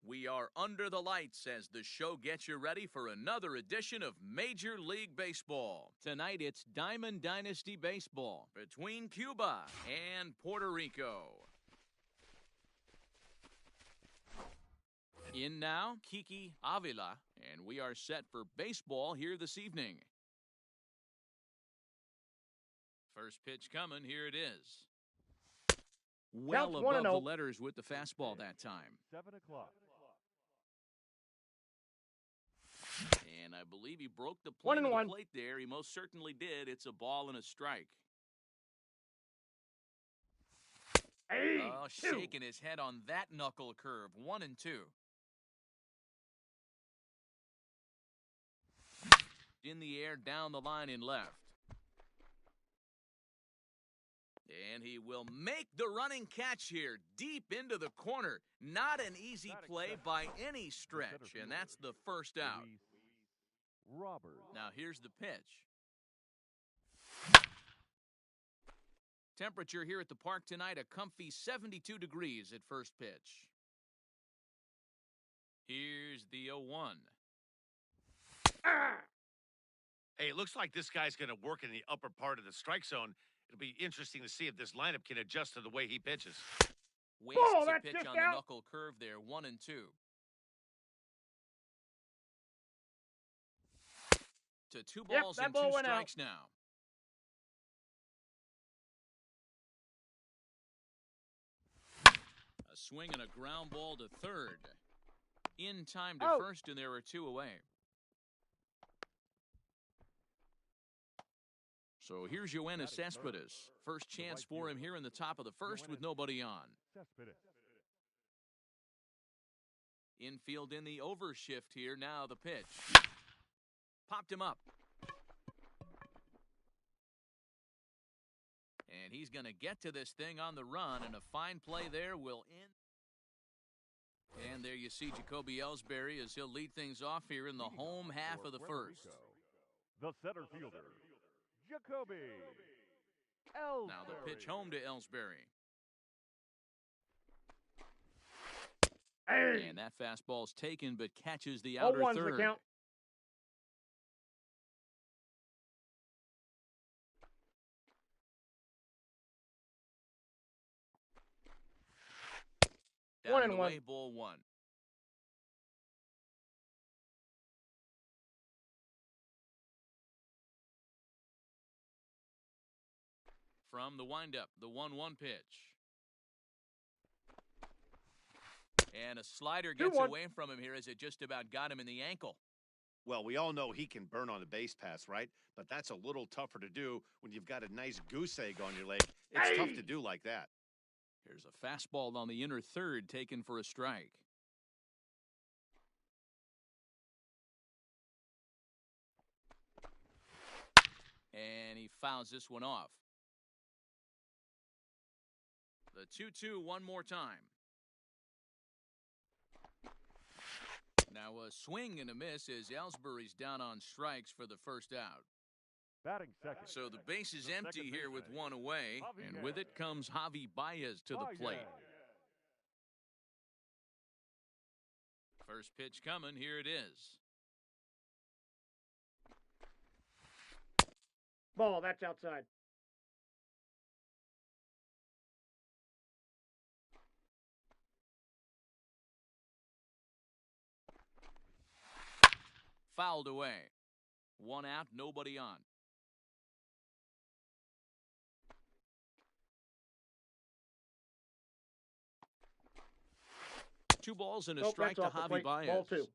We are under the lights as the show gets you ready for another edition of Major League Baseball. Tonight it's Diamond Dynasty Baseball between Cuba and Puerto Rico. In now, Kiki Avila, and we are set for baseball here this evening. First pitch coming, here it is. Well above the letters with the fastball that time. 7 o'clock. And I believe he broke the plane of the plate there. He most certainly did. It's a ball and a strike. Shaking his head on that knuckle curve. 1-2. In the air, down the line in left. And he will make the running catch here, deep into the corner. Not an easy play by any stretch, and that's the first out. Now here's the pitch. Temperature here at the park tonight, a comfy 72 degrees at first pitch. Here's the 0-1. Hey, it looks like this guy's going to work in the upper part of the strike zone. It'll be interesting to see if this lineup can adjust to the way he pitches. Wastes a pitch on the knuckle curve there, 1-2. To 2 balls and 2 strikes now. A swing and a ground ball to third. In time to first, and there are 2 away. So here's Yoenis Cespedes. First chance for him here in the top of the first with nobody on. Infield in the overshift here. Now the pitch. Popped him up. And he's going to get to this thing on the run, and a fine play there will end. And there you see Jacoby Ellsbury as he'll lead things off here in the home half of the first. The center fielder, Jacoby Ellsbury. Now the pitch home to Ellsbury. And that fastball's taken but catches the outer third. Count. Down 1-1. Ball 1. From the windup, the 1-1 pitch. And a slider gets away from him here as it just about got him in the ankle. Well, we all know he can burn on a base pass, right? But that's a little tougher to do when you've got a nice goose egg on your leg. It's tough to do like that. Here's a fastball on the inner third taken for a strike. And he fouls this one off. The 2-2 one more time. Now a swing and a miss as Ellsbury's down on strikes for the first out. Batting second. So the base is empty here with 1 away, and with it comes Javi Baez to the plate. First pitch coming, here it is. Ball, that's outside. Fouled away. 1 out, nobody on. Two balls and a strike to Javi Baez. Ball 2.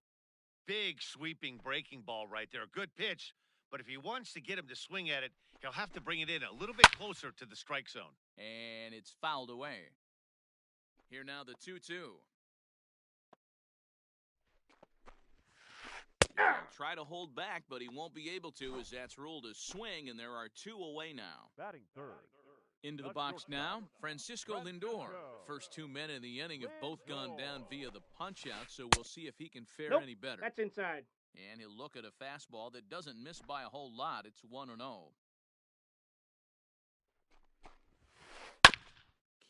Big sweeping breaking ball right there. A good pitch, but if he wants to get him to swing at it, he'll have to bring it in a little bit closer to the strike zone. And it's fouled away. Here now the 2-2. Try to hold back, but he won't be able to as that's ruled a swing, and there are 2 away now. Batting third. Into the box now, Francisco Lindor. First 2 men in the inning have both gone down via the punch-out, so we'll see if he can fare any better. That's inside. And he'll look at a fastball that doesn't miss by a whole lot. It's 1-0.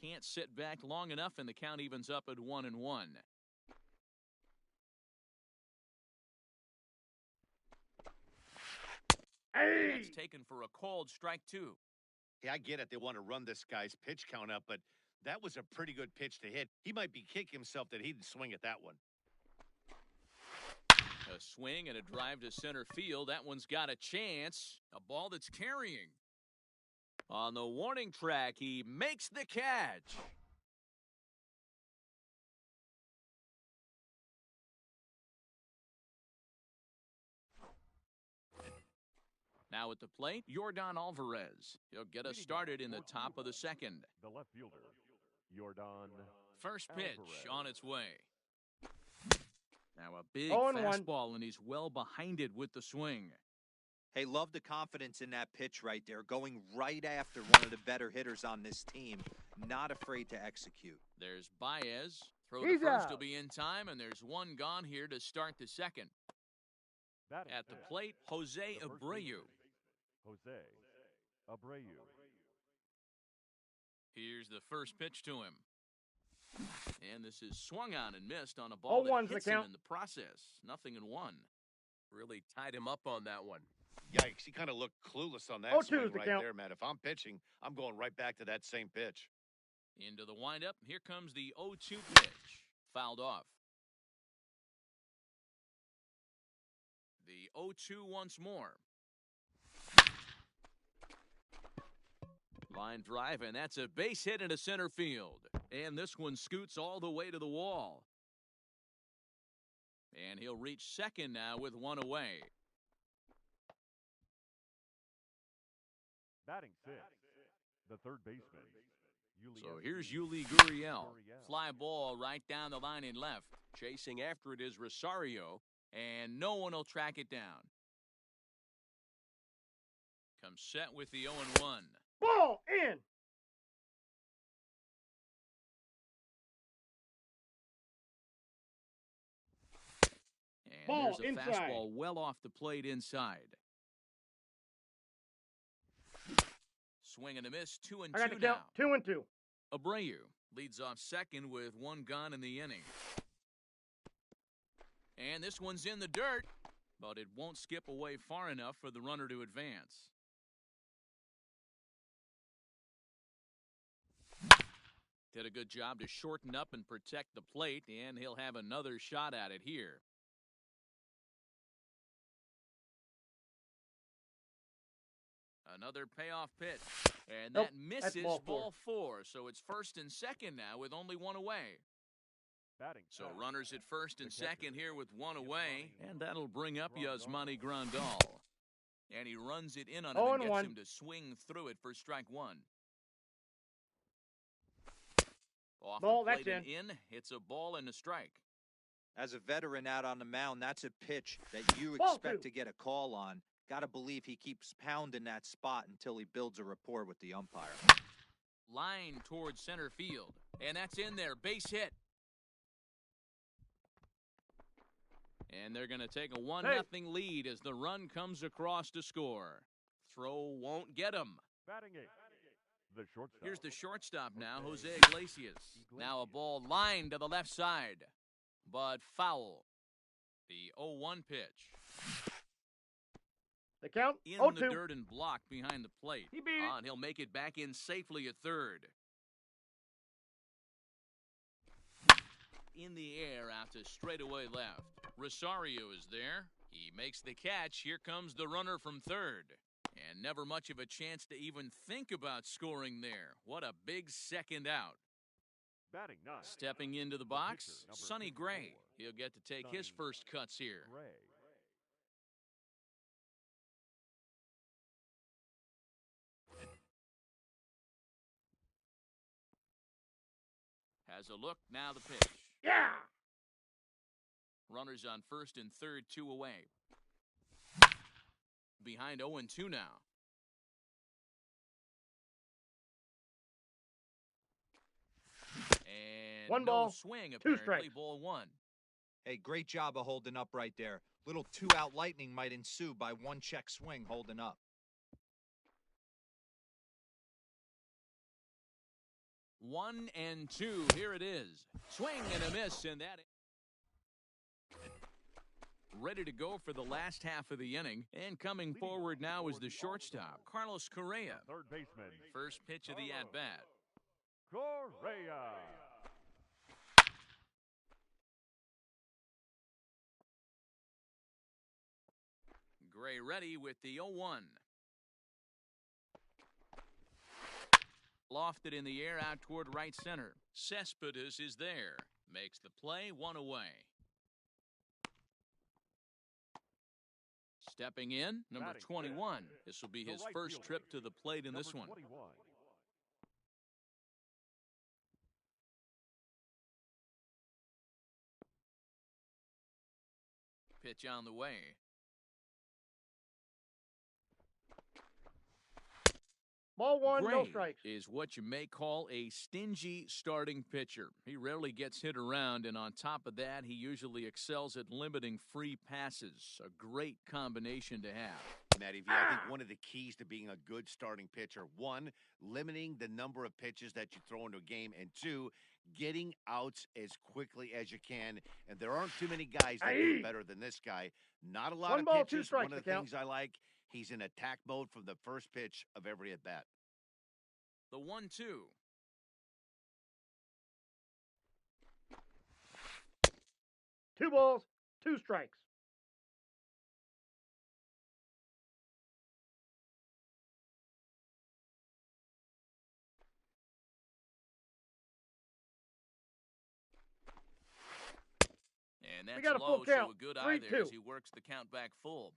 Can't sit back long enough, and the count evens up at 1-1. Hey! That's taken for a called strike two. Yeah, I get it. They want to run this guy's pitch count up, but that was a pretty good pitch to hit. He might be kicking himself that he didn't swing at that one. A swing and a drive to center field. That one's got a chance. A ball that's carrying. On the warning track, he makes the catch. Now at the plate, Yordan Alvarez. He'll get us started in the top of the second. The left fielder, Yordan. First pitch Alvarez. on its way. Now a big 0-1. fastball, and he's well behind it with the swing. Hey, love the confidence in that pitch right there. Going right after one of the better hitters on this team. Not afraid to execute. There's Baez. Throw He's to first out. will be in time, and there's one gone here to start the second. Batting At the fifth, plate, Jose the first Abreu. baseman, Jose Abreu. Here's the first pitch to him. And this is swung on and missed on a ball that 0-1's the hits him count. in the process. 0-1. Really tied him up on that one. Yikes, he kind of looked clueless on that 0-2 swing is the right count. there, man. If I'm pitching, I'm going right back to that same pitch. Into the windup. Here comes the 0-2 pitch. Fouled off. The 0-2 once more. Line drive, and that's a base hit into center field. And this one scoots all the way to the wall. And he'll reach second now with one away. Batting sixth, the third baseman. So here's Yuli Gurriel. Fly ball right down the line and left. Chasing after it is Rosario, and no one will track it down. Comes set with the 0-1. Ball in. And Ball there's a inside. fastball well off the plate inside. Swing and a miss, 2-2 I got the now. count. 2-2. Abreu leads off second with one gone in the inning. And this one's in the dirt, but it won't skip away far enough for the runner to advance. Did a good job to shorten up and protect the plate, and he'll have another shot at it here. Another payoff pitch, and Nope, that that's misses ball four. So it's first and second now with only one away. Batting So fifth, runners at first and the catcher, second here with one away, and that'll bring up Grandal. Yasmani Grandal. And he runs it in on him and gets 0-1. him to swing through it for strike one. Off Ball, the plate that's and in. It's a ball and a strike. As a veteran out on the mound, that's a pitch that you Ball expect two. to get a call on. Got to believe he keeps pounding that spot until he builds a rapport with the umpire. Line towards center field, and that's in there. Base hit. And they're going to take a 1-0 lead as the run comes across to score. Throw won't get him. batting eighth, the shortstop. Here's the shortstop now, Jose Iglesias. Now a ball lined to the left side, but foul. The 0-1 pitch. The count. In 0-2. the dirt and blocked behind the plate. He beat it. And he'll make it back in safely at third. In the air out to straightaway left. Rosario is there. He makes the catch. Here comes the runner from third. And never much of a chance to even think about scoring there. What a big second out. Batting ninth, Stepping into the pitcher, box, number Sonny 54. Gray. He'll get to take his Sonny first cuts here. Gray. Has a look, now the pitch. Yeah. Runners on first and third, 2 away. Behind 0-2 now. And One no ball, swing, 2 apparently, strikes. ball one. Hey, great job of holding up right there. Little two-out lightning might ensue by one check swing holding up. One and two, here it is. Swing and a miss, and that ready to go for the last half of the inning. And coming forward now is the shortstop, Carlos Correa. Third baseman. First pitch of the at-bat. Correa. Gray ready with the 0-1. Lofted in the air out toward right center. Cespedes is there. Makes the play, one away. Stepping in, number 21. This will be his first trip to the plate in this one. 21. Pitch on the way. Ball one, Gray no strikes. is what you may call a stingy starting pitcher. He rarely gets hit around, and on top of that, he usually excels at limiting free passes. A great combination to have. Matty V, I think one of the keys to being a good starting pitcher, one, limiting the number of pitches that you throw into a game, and two, getting outs as quickly as you can. And there aren't too many guys that do it better than this guy. Not a lot One of ball, pitches. two strikes One of to the count. things I like, he's in attack mode from the first pitch of every at-bat. The 1-2. 2 balls, 2 strikes. And that's got a full low, so count. a good eye there 3-2. as he works the count back full.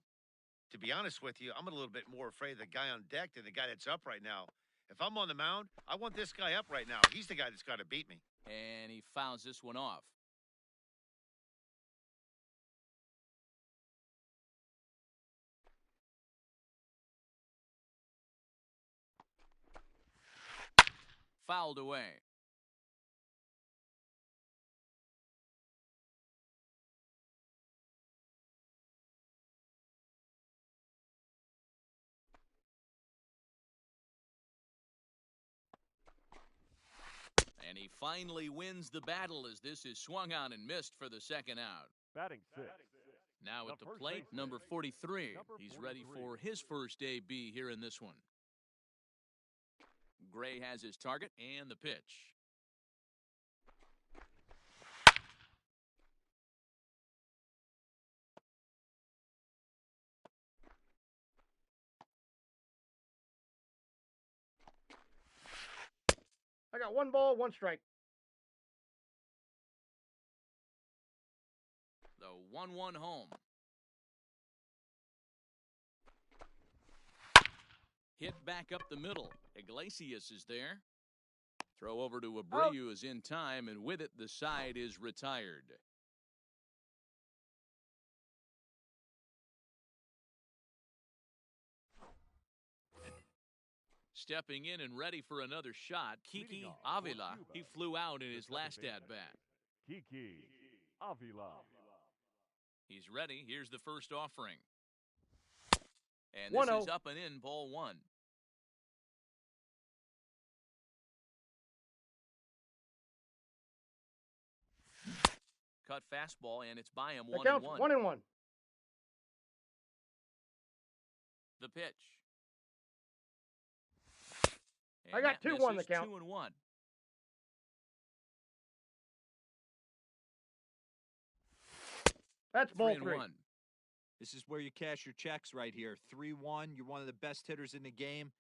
To be honest with you, I'm a little bit more afraid of the guy on deck than the guy that's up right now. If I'm on the mound, I want this guy up right now. He's the guy that's got to beat me. And he fouls this one off. Fouled away. And he finally wins the battle as this is swung on and missed for the second out. Batting six. Now at The the first plate, baseman. number 43. Number He's ready 43. for his first AB here in this one. Gray has his target and the pitch. I got 1 ball, 1 strike. The 1-1 home. Hit back up the middle. Iglesias is there. Throw over to Abreu is in time, and with it, the side is retired. Stepping in and ready for another shot, Kiki Avila. He flew out in his last at-bat. Kiki Avila. He's ready. Here's the first offering. And 1-0. this is up and in, ball one. Cut fastball, and it's by him, The 1-1. count's 1-1. The pitch. I got that 2-1 the misses, count. 2-1. That's ball 3-1. 3. This is where you cash your checks right here. 3-1. You're one of the best hitters in the game.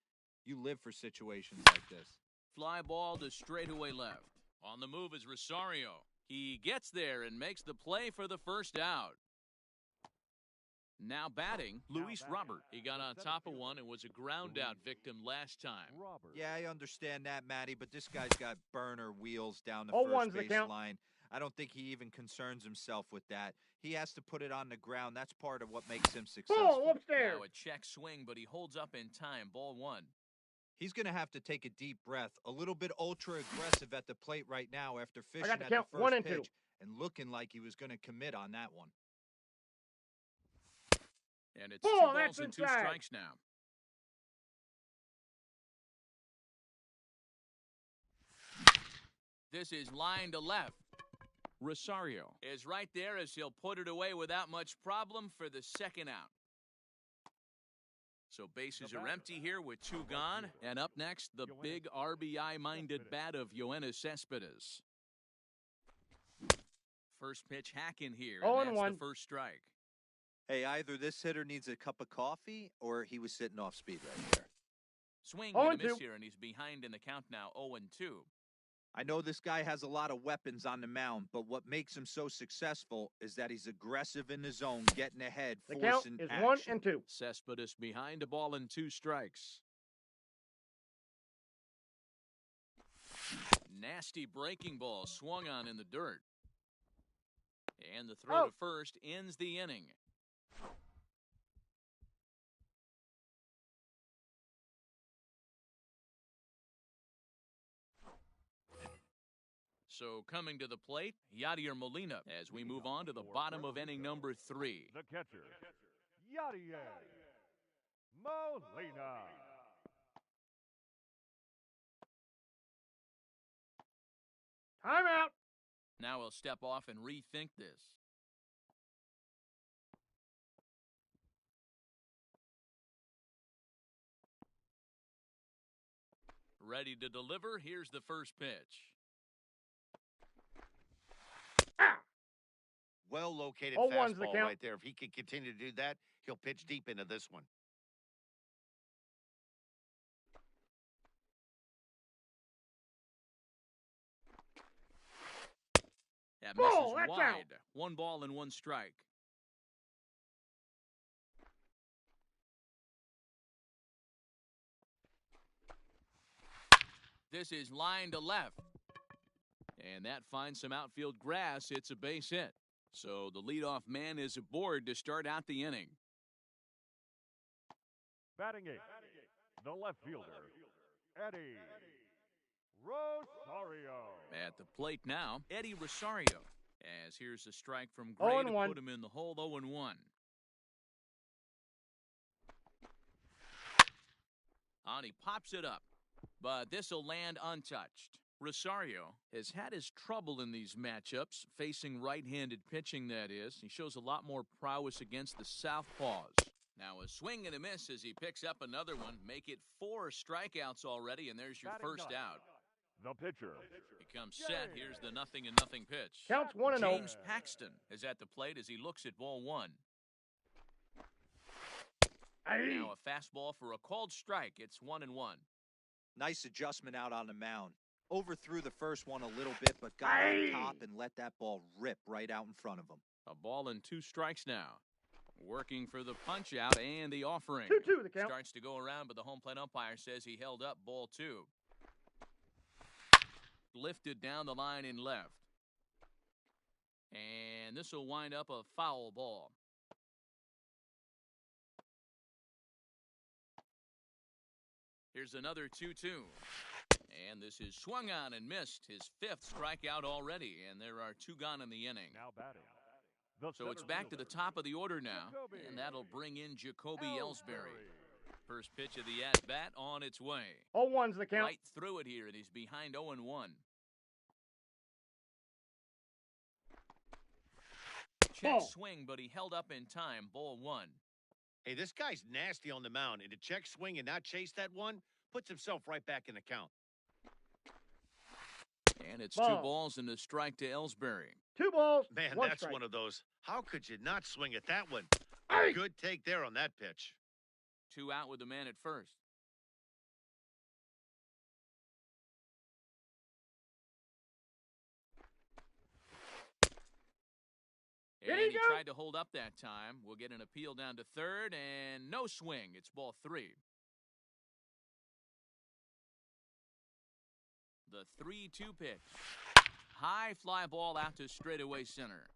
You live for situations like this. Fly ball to straightaway left. On the move is Rosario. He gets there and makes the play for the first out. Now batting, Luis Robert. He got on top of one and was a ground out victim last time. Robert. Yeah, I understand that, Matty, but this guy's got burner wheels down the 0-1's first the base count. line. I don't think he even concerns himself with that. He has to put it on the ground. That's part of what makes him successful. Ball upstairs. Now a check swing, but he holds up in time. Ball one. He's going to have to take a deep breath. A little bit ultra-aggressive at the plate right now after fishing got the at count, the 1 first and 2. pitch and looking like he was going to commit on that one. And it's Ball, 2 balls that's and 2 inside. strikes now. This is line to left. Rosario is right there as he'll put it away without much problem for the second out. So bases are empty here with two gone. And up next, the big RBI-minded bat of Yoenis Cespedes. First pitch hack in here, and that's the first strike. Hey, either this hitter needs a cup of coffee or he was sitting off speed right there. Swing and a miss here, and he's behind in the count now, 0-2. I know this guy has a lot of weapons on the mound, but what makes him so successful is that he's aggressive in the zone, getting ahead, the forcing count is action. 1-2. Cespedes behind a ball and 2 strikes. Nasty breaking ball swung on in the dirt. And the throw to first ends the inning. So coming to the plate, Yadier Molina as we move on to the bottom of inning number 3. The catcher, Yadier Molina. Time out. Now we'll step off and rethink this. Ready to deliver. Here's the first pitch. Well-located 0-1's the fastball count. right there. If he can continue to do that, he'll pitch deep into this one. That misses wide. 1 ball and 1 strike. This is line to left. And that finds some outfield grass. It's a base hit. So the leadoff man is aboard to start out the inning. Batting 8, the left fielder, Eddie Rosario. At the plate now, Eddie Rosario. As here's a strike from Gray to put him in the hole, 0-1. And he pops it up, but this will land untouched. Rosario has had his trouble in these matchups, facing right-handed pitching, that is. He shows a lot more prowess against the southpaws. Now a swing and a miss as he picks up another one. Make it 4 strikeouts already, and there's your first out. The pitcher. He comes set. Here's the 0-0 pitch. Counts 1-0. James Paxton is at the plate as he looks at ball 1. Now a fastball for a called strike. It's 1-1. Nice adjustment out on the mound. Overthrew the first one a little bit, but got on top and let that ball rip right out in front of him. A ball and 2 strikes now. Working for the punch out and the offering. 2-2 the count. Starts to go around, but the home plate umpire says he held up ball 2. Lifted down the line in left. And this will wind up a foul ball. Here's another 2-2. And this is swung on and missed. His 5th strikeout already, and there are 2 gone in the inning. Now batting. So it's back to the top of the order now, and that'll bring in Jacoby Ellsbury. First pitch of the at-bat on its way. 0-1's the count. Right through it here, and he's behind 0-1. Check swing, but he held up in time. Ball 1. Hey, this guy's nasty on the mound, and to check swing and not chase that one puts himself right back in the count. And it's 2 balls and a strike to Ellsbury. 2 balls, Man, 1 that's strike. one of those. How could you not swing at that one? Hey! Good take there on that pitch. 2 out with the man at first. And he tried to hold up that time. We'll get an appeal down to third, and no swing. It's ball 3. The 3-2 pitch. High fly ball out to straightaway center.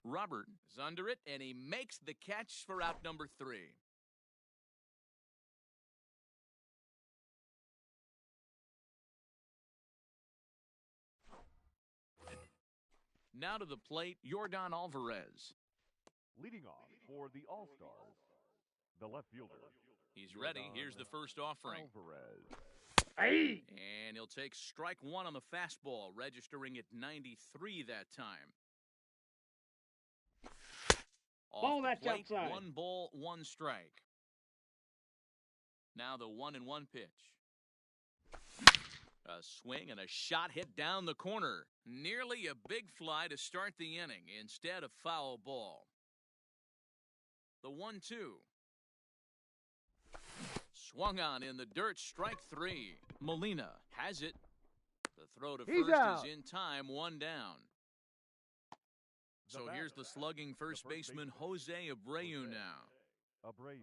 Robert is under it, and he makes the catch for out number 3. Now to the plate, Yordan Alvarez. Leading off for the All-Stars, the left fielder. He's ready. Here's the first offering. Alvarez. Hey! And he'll take strike one on the fastball, registering at 93 that time. Off Ball, the that's plate, outside. 1 ball, 1 strike. Now the 1-1 pitch. A swing and a shot hit down the corner. Nearly a big fly to start the inning instead of foul ball. The 1-2. Swung on in the dirt, strike 3. Molina has it. The throw to He's first out. is in time, 1 down. So The here's the batter, slugging first baseman Jose Abreu now. Abreu.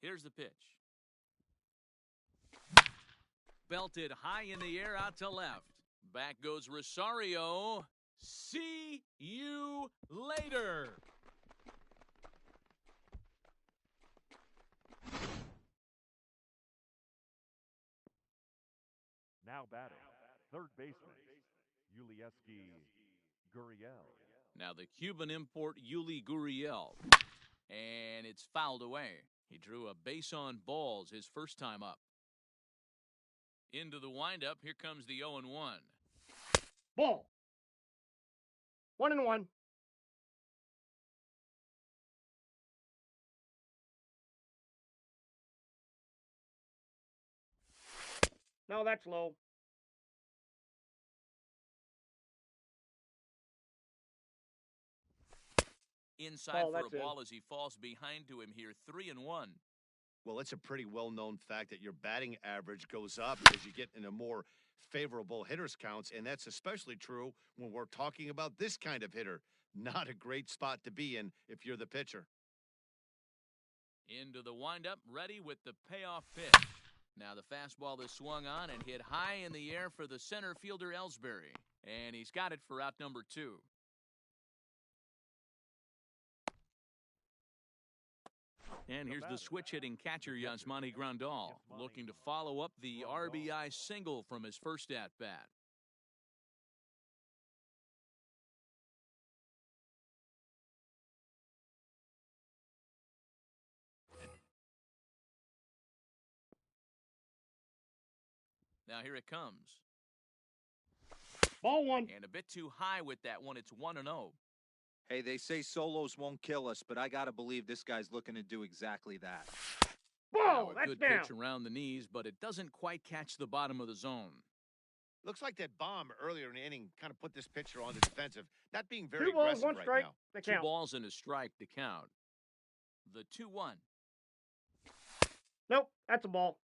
Here's the pitch. Belted high in the air out to left. Back goes Rosario. See you later. Now batting, third baseman, Yulieski Gurriel. Now the Cuban import Yuli Gurriel. And it's fouled away. He drew a base on balls his first time up. Into the windup, here comes the 0-1. Ball. 1-1. No, that's low. Inside Ball, for a that's in. ball as he falls behind to him here, 3-1. Well, it's a pretty well-known fact that your batting average goes up as you get into more favorable hitters counts, and that's especially true when we're talking about this kind of hitter. Not a great spot to be in if you're the pitcher. Into the windup, ready with the payoff pitch. Now the fastball is swung on and hit high in the air for the center fielder Ellsbury. And he's got it for out number 2. And here's the switch-hitting catcher, Yasmani Grandal, looking to follow up the RBI single from his first at-bat. Now here it comes. Ball 1. And a bit too high with that one. It's 1-0. Hey, they say solos won't kill us, but I got to believe this guy's looking to do exactly that. Ball, Now a that's good down. pitch around the knees, but it doesn't quite catch the bottom of the zone. Looks like that bomb earlier in the inning kind of put this pitcher on the defensive, not being very 2 balls, aggressive 1 right strike. now. The 2 count. balls and a strike to count. The 2-1. Nope, that's a ball.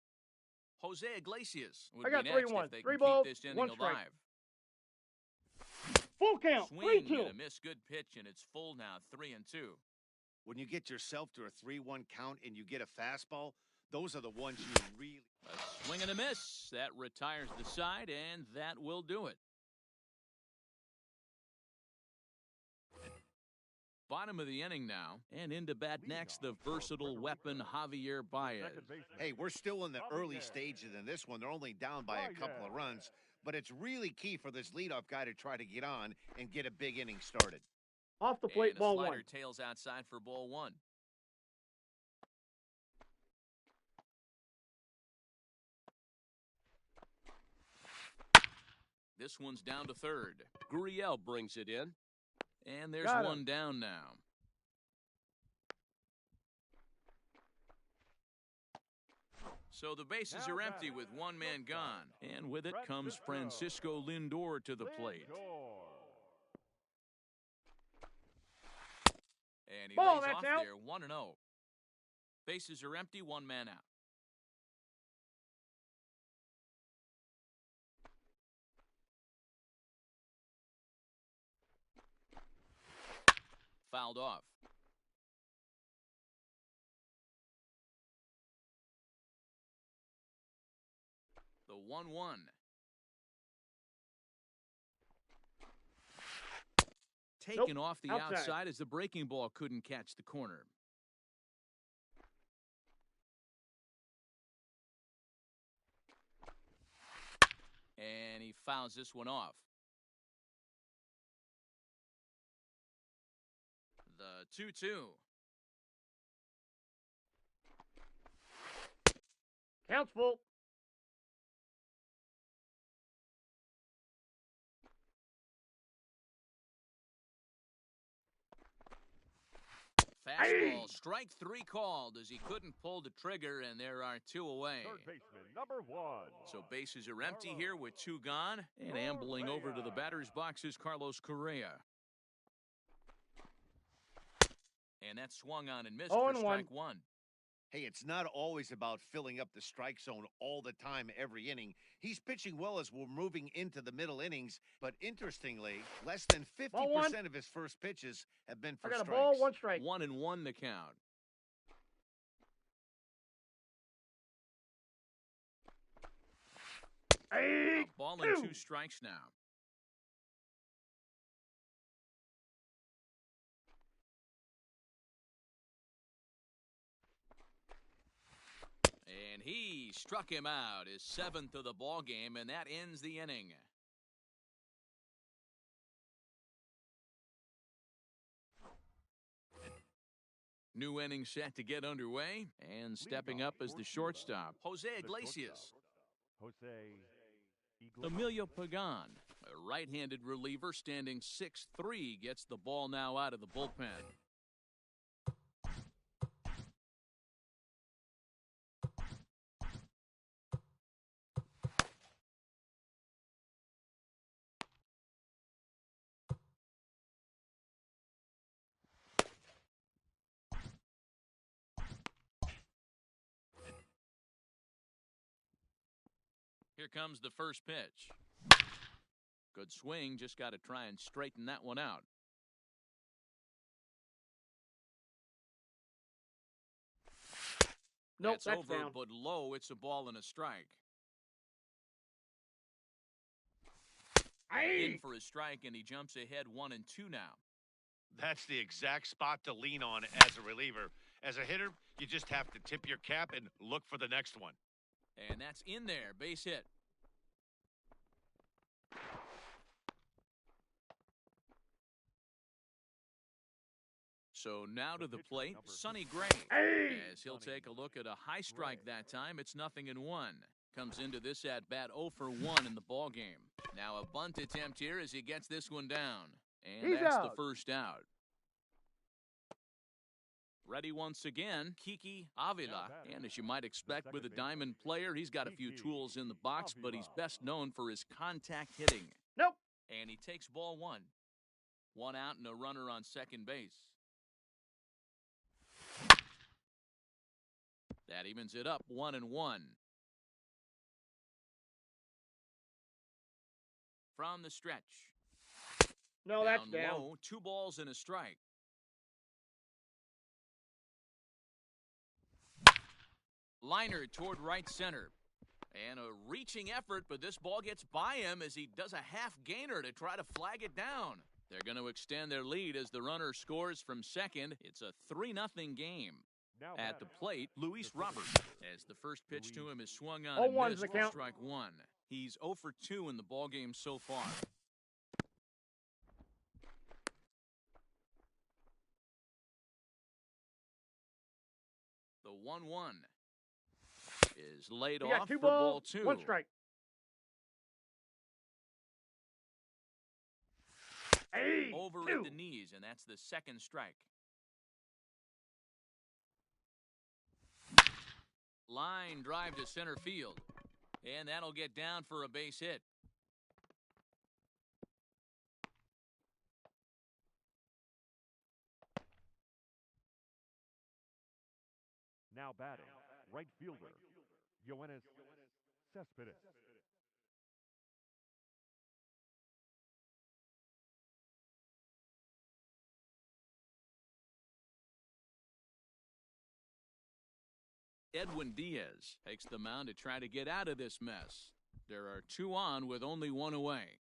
Jose Iglesias would I got be next 3-1. if they 3 can balls, keep this inning 1 strike. alive. Full count. Swing 3-2. and a miss, good pitch, and it's full now, 3-2. When you get yourself to a 3-1 count and you get a fastball, those are the ones you really... A swing and a miss. That retires the side, and that will do it. Bottom of the inning now, and into bat next, the versatile weapon Javier Baez. Hey, we're still in the early stages in this one. They're only down by a couple of runs, but it's really key for this leadoff guy to try to get on and get a big inning started. Off the plate, And a ball slider 1. tails outside for ball 1. This one's down to third. Gurriel brings it in. And there's Got him. one down now. So the bases are empty with one man gone. And with it comes Francisco Lindor to the plate. And he Ball, lays that's off out. there, 1-0. Bases are empty, one man out. Fouled off. The 1-1. Taken off the outside as the breaking ball couldn't catch the corner. And he fouls this one off. The 2-2. Counts full. Fastball, strike 3 called as he couldn't pull the trigger, and there are 2 away. Third baseman, number 1. So bases are empty here with 2 gone, and ambling over to the batter's box is Carlos Correa. And that's swung on and missed for 0-1. strike 1. Hey, it's not always about filling up the strike zone all the time, every inning. He's pitching well as we're moving into the middle innings, but interestingly, less than 50% of his first pitches have been for I got a strikes. ball, 1 strike. 1-1 the count. A ball and 2 strikes now. And he struck him out, his 7th of the ball game, and that ends the inning. New inning set to get underway, and stepping up as the shortstop, Jose Iglesias. Jose Emilio Pagan, a right-handed reliever standing 6'3", gets the ball now out of the bullpen. Here comes the first pitch. Good swing, just got to try and straighten that one out. Nope, that's over, down. but low. It's a ball and a strike. In for a strike, and he jumps ahead 1-2 now. That's the exact spot to lean on as a reliever. As a hitter, you just have to tip your cap and look for the next one. And that's in there, base hit. So now to the plate, Sonny Gray. As he'll take a look at a high strike that time, it's 0-1. Comes into this at-bat 0 for 1 in the ballgame. Now a bunt attempt here as he gets this one down. And He's that's out. the first out. Ready once again, Kiki Avila. And as you might expect with a diamond player, he's got a few tools in the box, but he's best known for his contact hitting. Nope. And he takes ball 1. 1 out and a runner on second base. That evens it up 1-1. From the stretch. No, that's down. Low, 2 balls and a strike. Liner toward right center. And a reaching effort, but this ball gets by him as he does a half gainer to try to flag it down. They're going to extend their lead as the runner scores from second. It's a 3-0 game. Now At the plate, Luis Robert. As the first pitch to him is swung on 0-1's and missed the for count. strike 1. He's 0 for 2 in the ballgame so far. The 1-1 is laid You got off 2 for ball balls, 2. 1 strike. Over 2. at the knees, and that's the second strike. Line drive to center field. And that'll get down for a base hit. Now batting, right fielder, Yoenis Cespedes. Edwin Diaz takes the mound to try to get out of this mess. There are 2 on with only 1 away.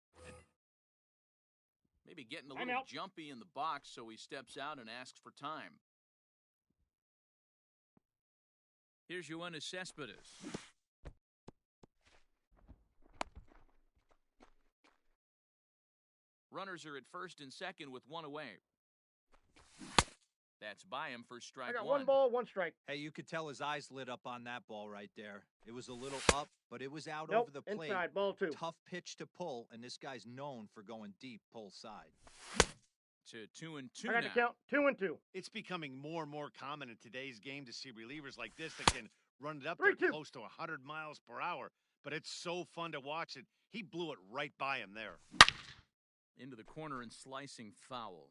Maybe getting a little out. jumpy in the box, so he steps out and asks for time. Here's Yoenis Cespedes. Runners are at first and second with 1 away. That's by him for strike I got 1. 1 ball, 1 strike. Hey, you could tell his eyes lit up on that ball right there. It was a little up, but it was out Nope, over the plate. inside, ball 2. Tough pitch to pull, and this guy's known for going deep pull side. to 2-2 I got now. to count 2-2. It's becoming more and more common in today's game to see relievers like this that can run it up there 3-2. close to 100 miles per hour. But it's so fun to watch it. He blew it right by him there. Into the corner and slicing foul.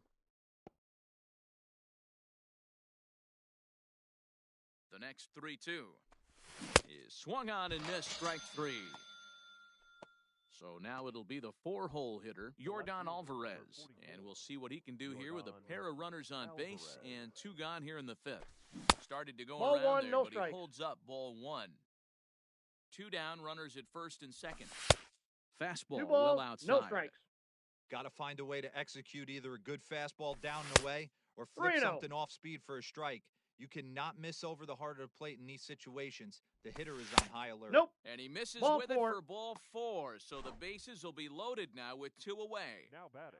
The next 3-2 is swung on and missed, strike 3. So now it'll be the 4-hole hitter, Yordan Alvarez. And we'll see what he can do here with a pair of runners on base and 2 gone here in the 5th. Started to go Ball around one, there, no but strike. he holds up ball 1. 2 down, runners at first and second. Fastball 2 well balls, outside. no strikes. Got to find a way to execute either a good fastball down and away or flip 3-0. something off speed for a strike. You cannot miss over the heart of the plate in these situations. The hitter is on high alert. Nope. And he misses Ball with 4. it for ball 4. So the bases will be loaded now with 2 away. Now batting.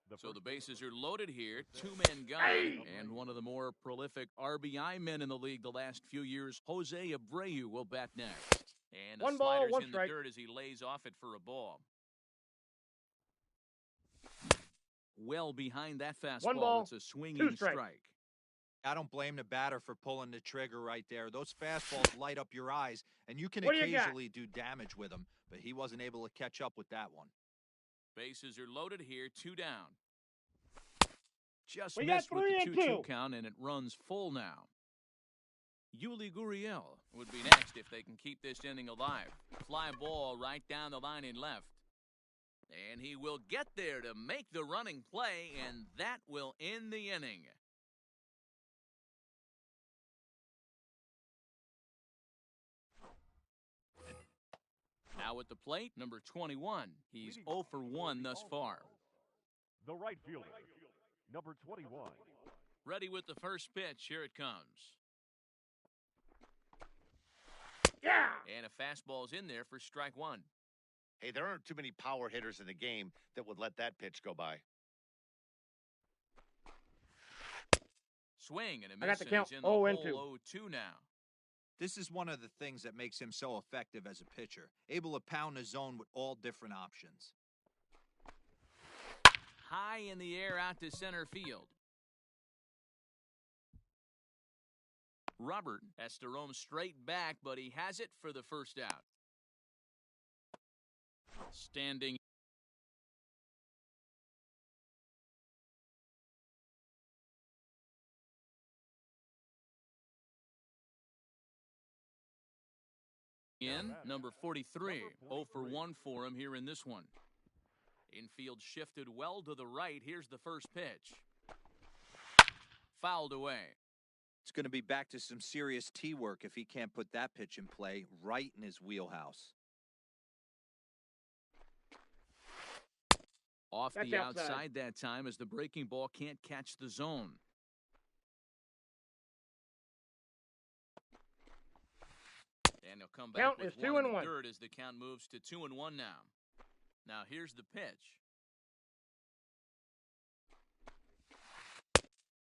So the first bases baseman. are loaded here. 2 men gone. Hey! And one of the more prolific RBI men in the league the last few years, Jose Abreu, will bat next. And the 1 ball, slider's 1 in strike. the dirt as he lays off it for a ball. Well behind that fastball. 1 ball, It's a 2 swinging strikes. strike. I don't blame the batter for pulling the trigger right there. Those fastballs light up your eyes, and you can What do you got? occasionally do damage with them, but he wasn't able to catch up with that one. Bases are loaded here. 2 down. Just We got missed with the 3-2. 2-2 count, and it runs full now. Yuli Gurriel would be next if they can keep this inning alive. Fly ball right down the line in left. And he will get there to make the running play, and that will end the inning. Now at the plate, number 21. He's 0 for 1 thus far. The right fielder, number 21. Ready with the first pitch. Here it comes. Yeah. And a fastball's in there for strike 1. Hey, there aren't too many power hitters in the game that would let that pitch go by. Swing and a I miss, got the and count he's in the 0-2. hole 0-2 now. This is one of the things that makes him so effective as a pitcher, able to pound the zone with all different options. High in the air out to center field. Robert has to roam straight back, but he has it for the first out. Standing in, number 43. 0 for 1 for him here in this one. Infield shifted well to the right. Here's the first pitch. Fouled away. It's going to be back to some serious tee work if he can't put that pitch in play right in his wheelhouse. Off That's the outside. outside that time as the breaking ball can't catch the zone. And he'll come back Count with is 2 1 and in the 1. third as the count moves to 2-1 now. Now here's the pitch.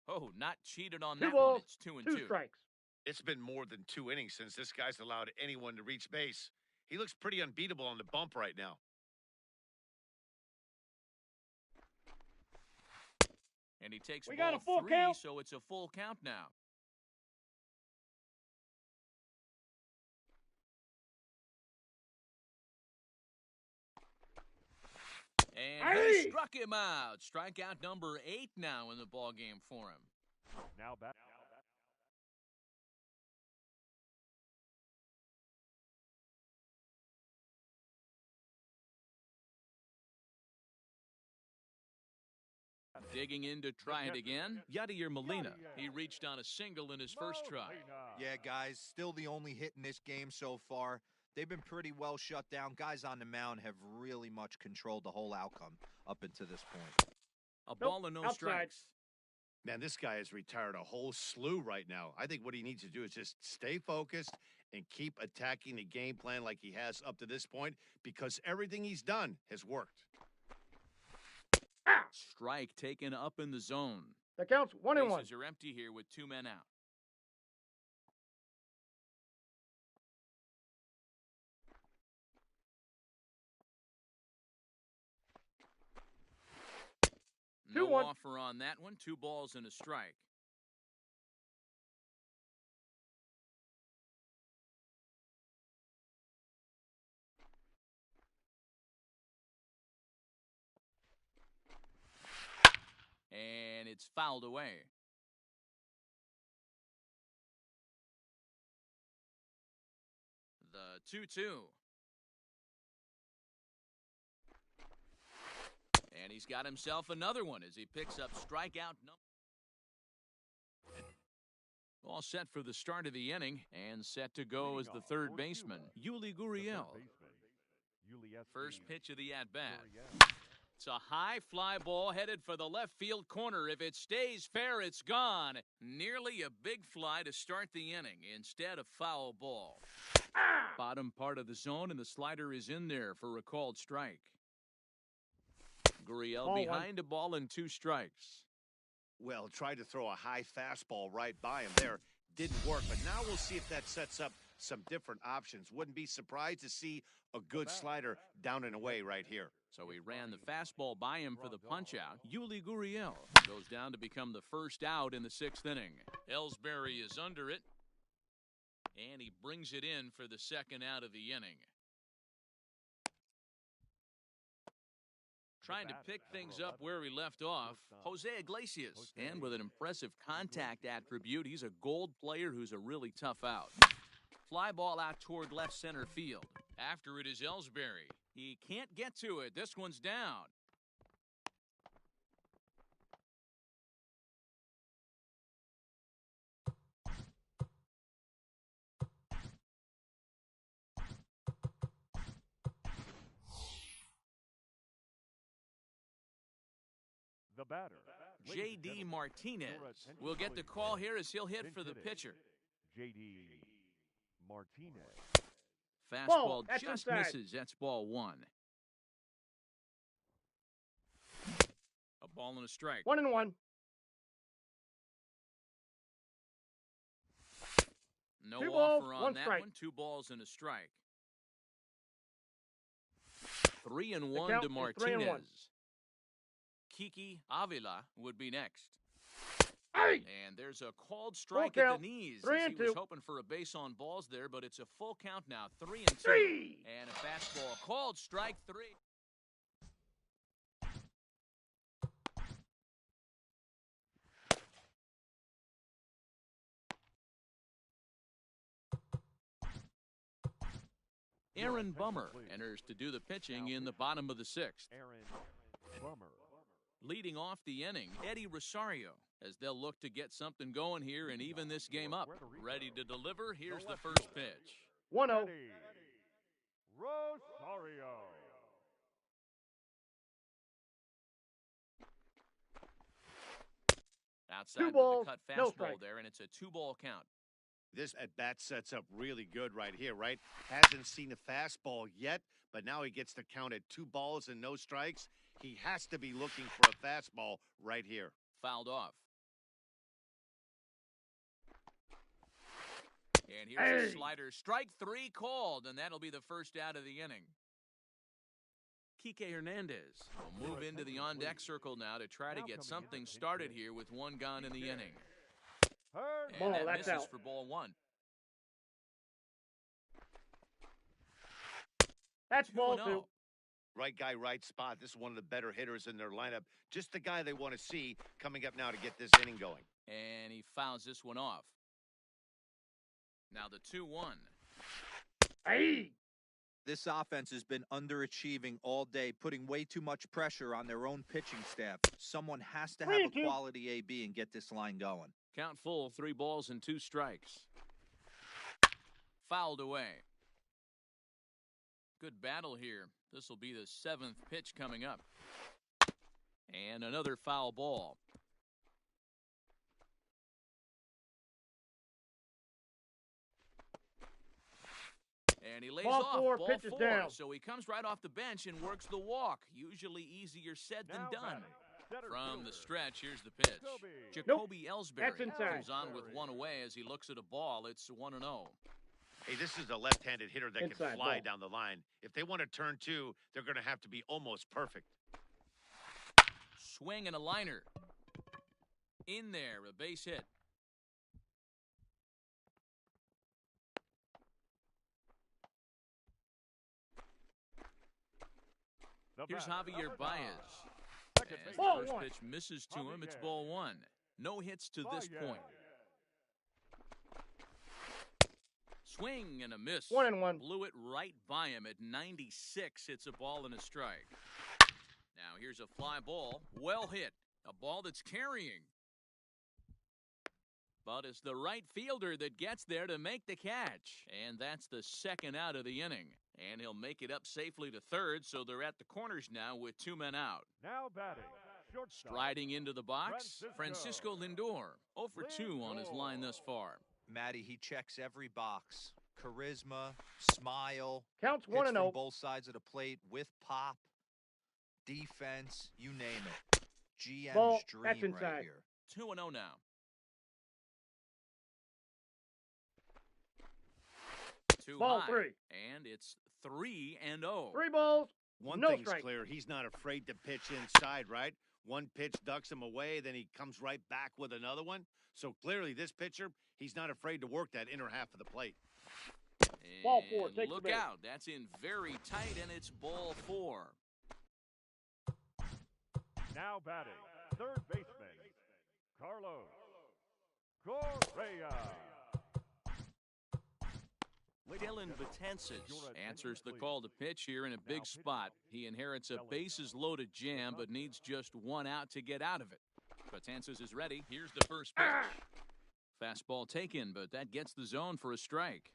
Oh, not cheated on 2 that balls, one. It's 2 and 2 2. strikes. It's been more than 2 innings since this guy's allowed anyone to reach base. He looks pretty unbeatable on the bump right now. And he takes We ball got a full 3, count. so it's a full count now. And he Aye. struck him out. Strikeout number 8 now in the ball game for him. Now back. Digging in to try it again, Yadier Molina. He reached on a single in his first try. Yeah, guys, still the only hit in this game so far. They've been pretty well shut down. Guys on the mound have really much controlled the whole outcome up until this point. A ball and no outside. strikes. Man, this guy has retired a whole slew right now. I think what he needs to do is just stay focused and keep attacking the game plan like he has up to this point because everything he's done has worked. Strike taken up in the zone. The count's 1 and 1. Bases are empty here with 2 men out. No 2-1. offer on that one. 2 balls and a strike. And it's fouled away. The 2-2. And he's got himself another one as he picks up strikeout number. All set for the start of the inning and set to go as the third baseman, Yuli Gurriel. First pitch of the at-bat. It's a high fly ball headed for the left field corner. If it stays fair, it's gone. Nearly a big fly to start the inning instead of foul ball. Bottom part of the zone, and the slider is in there for a called strike. Gurriel behind a ball and 2 strikes. Well, tried to throw a high fastball right by him there. Didn't work, but now we'll see if that sets up some different options. Wouldn't be surprised to see a good slider down and away right here. So he ran the fastball by him for the punch-out. Yuli Gurriel goes down to become the first out in the 6th inning. Ellsbury is under it, and he brings it in for the second out of the inning. Trying to pick things up where he left off, Jose Iglesias. And with an impressive contact attribute, he's a gold player who's a really tough out. Fly ball out toward left center field. After it is Ellsbury. He can't get to it. This one's down. The batter, J.D. Martinez will get the call here as he'll hit for the pitcher. J.D. Martinez. Fastball That's just inside. misses. That's ball 1. A ball and a strike. 1-1. No 2 balls, offer on 1 that strike. one. 2 balls and a strike. 3-1 The count to is 3-1. Martinez. Kiki Avila would be next. Hey! And there's a called strike Full at count. the knees. 3 As and he was 2. hoping for a base on balls there, but it's a full count now. 3-2. 3. And a fastball called strike 3. Aaron Bummer enters to do the pitching in the bottom of the 6th. Aaron Bummer. Leading off the inning, Eddie Rosario, as they'll look to get something going here and even this game up. Ready to deliver, here's the first pitch. 1-0. Eddie Rosario. Outside 2 with balls, the cut no fastball strike. there, and it's a 2-ball count. This at-bat sets up really good right here, right? Hasn't seen a fastball yet, but now he gets to count at 2 balls and no strikes. He has to be looking for a fastball right here. Fouled off. And here's a slider. Strike 3 called, and that'll be the first out of the inning. Kike Hernandez will move into the on-deck circle now to try to get something started here with 1 gone in the inning. And Ball, that that's misses out. for ball 1. That's ball 2-0. 2. Right guy, right spot. This is one of the better hitters in their lineup. Just the guy they want to see coming up now to get this inning going. And he fouls this one off. Now the 2-1. Hey! This offense has been underachieving all day, putting way too much pressure on their own pitching staff. Someone has to have a 3-2. quality AB and get this line going. Count full, 3 balls and 2 strikes. Fouled away. Good battle here. This will be the 7th pitch coming up. And another foul ball. And he lays Ball off. 4, Ball pitch is 4. down. So he comes right off the bench and works the walk. Usually easier said than Now done. batting, center From the fielder, stretch, here's the pitch. Jacoby Ellsbury That's inside. comes on with 1 away as he looks at a ball. It's 1-0. Hey, this is a left-handed hitter that can Inside fly ball. down the line. If they want to turn 2, they're going to have to be almost perfect. Swing and a liner. In there, a base hit. Here's Javier Baez. As the Ball first one. pitch misses to him, it's ball one. No hits to this point. Swing and a miss. 1-1. Blew it right by him at 96. It's a ball and a strike. Now here's a fly ball. Well hit. A ball that's carrying. But it's the right fielder that gets there to make the catch. And that's the second out of the inning. And he'll make it up safely to third, so they're at the corners now with 2 men out. Now batting, shortstop. Striding into the box, Francisco Lindor. 0 for 2 on his line thus far. Matty, he checks every box. Charisma, smile, Counts hits 1-0. from both sides of the plate with pop, defense, you name it. GM's Ball, dream that's right inside. here. 2-0 now. 2 Ball high, 3. and it's 3-0. 3 balls. One No thing's strike. clear. He's not afraid to pitch inside, right? One pitch ducks him away, then he comes right back with another one. So clearly this pitcher, he's not afraid to work that inner half of the plate. Ball 4, And take the look base. out. That's in very tight, and it's ball 4. Now batting, third baseman, Carlos Correa. Dylan Betances answers the call to pitch here in a big spot. He inherits a bases-loaded jam, but needs just 1 out to get out of it. Betances is ready. Here's the first pitch. Fastball taken, but that gets the zone for a strike.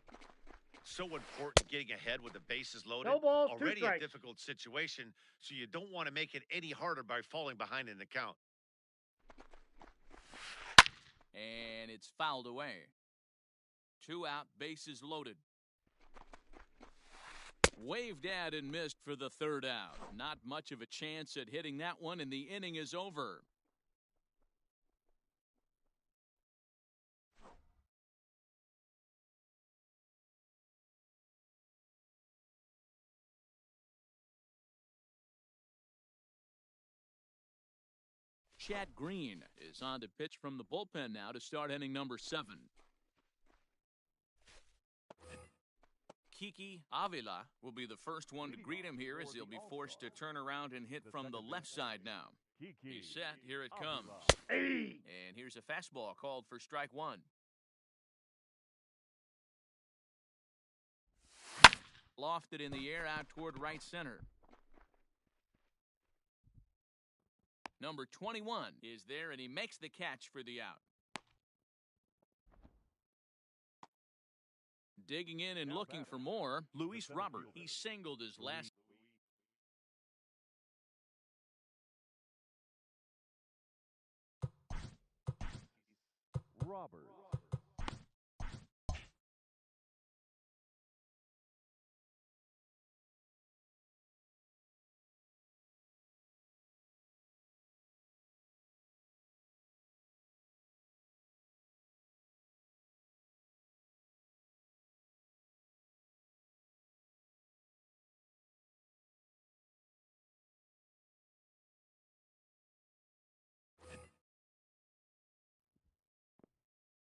So important getting ahead with the bases loaded. No balls, 2 Already a strikes. difficult situation, so you don't want to make it any harder by falling behind in the count. And it's fouled away. 2 out, bases loaded. Waved at and missed for the 3rd out. Not much of a chance at hitting that one, and the inning is over. Chad Green is on to pitch from the bullpen now to start inning number 7. Kiki Avila will be the first one to greet him here as he'll be forced to turn around and hit from the left side now. He's set. Here it comes. Hey. And here's a fastball called for strike 1. Lofted in the air out toward right center. Number 21 is there, and he makes the catch for the out. Digging in and looking for more, Luis Robert. He singled his last. Robert.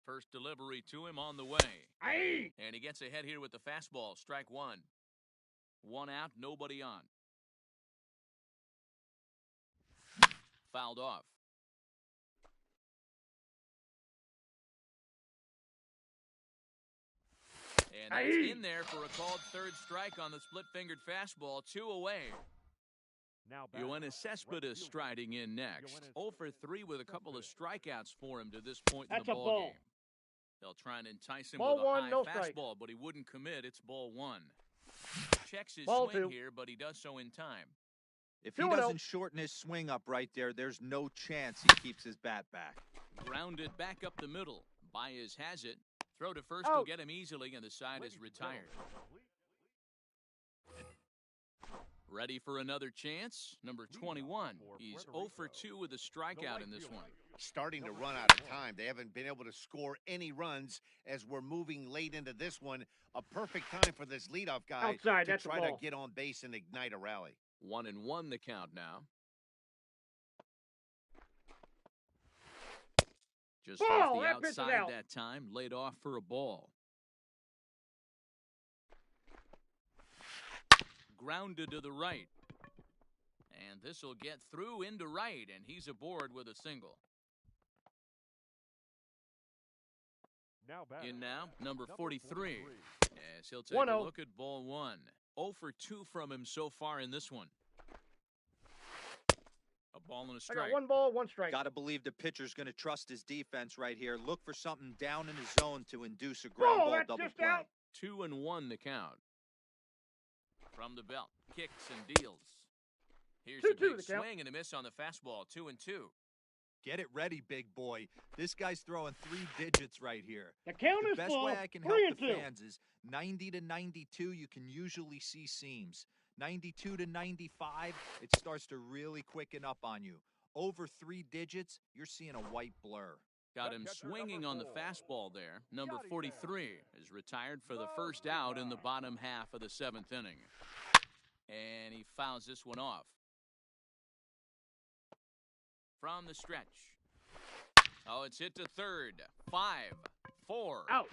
First delivery to him on the way. Hey. And he gets ahead here with the fastball. Strike 1. 1 out, nobody on. Fouled off. And that's in there for a called 3rd strike on the split-fingered fastball. 2 away. Now Yoenis Cespedes striding in next. 0 for 3 with a couple of strikeouts for him to this point in That's the a ball ball. game. They'll try and entice him Ball with a 1, high no strike. fastball, but he wouldn't commit. It's ball 1. Checks his Ball swing 2. here, but he does so in time. If he 2-0. doesn't shorten his swing up right there, there's no chance he keeps his bat back. Grounded back up the middle. Baez has it. Throw to first Out. will get him easily, and the side is retired. Ready for another chance? Number 21. He's 0 for 2 with a strikeout in this one. Starting to run out of time. They haven't been able to score any runs as we're moving late into this one. A perfect time for this leadoff guy Outside, to that's a try to ball. get on base and ignite a rally. 1-1 the count now. Just Ball, off the that pitch is outside out. that time, laid off for a ball. Grounded to the right. And this will get through into right, and he's aboard with a single. Now back. In now, number 43. As he'll take 1-0. a look at ball one. 0 for 2 from him so far in this one. A ball and a I strike. got 1 ball, 1 strike. Got to believe the pitcher's going to trust his defense right here. Look for something down in his zone to induce a ground Ball, ball that's double just play. out. 2-1 the count. From the belt, kicks and deals. Here's 2-2 a big the count. swing and a miss on the fastball. 2-2. Get it ready, big boy. This guy's throwing 3 digits right here. The count The is best full. way I can help 3-2. the fans is 90 to 92, you can usually see seams. 92 to 95, it starts to really quicken up on you. Over 3 digits, you're seeing a white blur. Got him swinging on the fastball there. Number 43 is retired for the first out in the bottom half of the 7th inning. And he fouls this one off. From the stretch. Oh, it's hit to third. 5, 4, Out.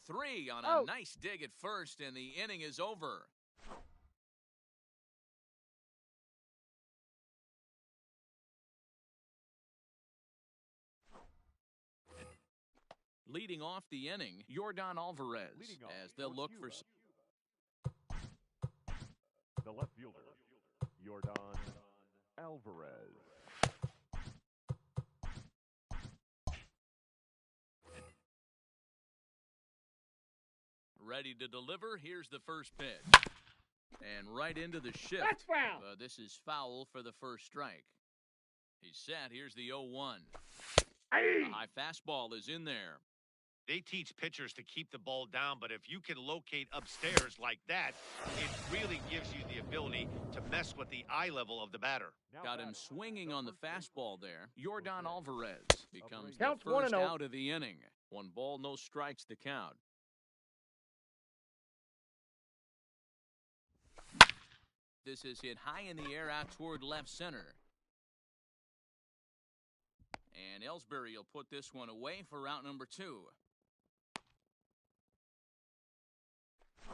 3 on a Out. nice dig at first, and the inning is over. Leading off the inning, Yordan Alvarez, Leading off as they'll look for... The left fielder, Yordan Alvarez. Ready to deliver. Here's the first pitch. And right into the shift. That's foul. This is foul for the first strike. He's set. Here's the 0-1. Hey. The high fastball is in there. They teach pitchers to keep the ball down, but if you can locate upstairs like that, it really gives you the ability to mess with the eye level of the batter. Now Got him back. swinging on the fastball there. Yordan Alvarez becomes the Counts first 1-0. out of the inning. 1 ball, no strikes to count. This is hit high in the air out toward left center. And Ellsbury will put this one away for route number 2.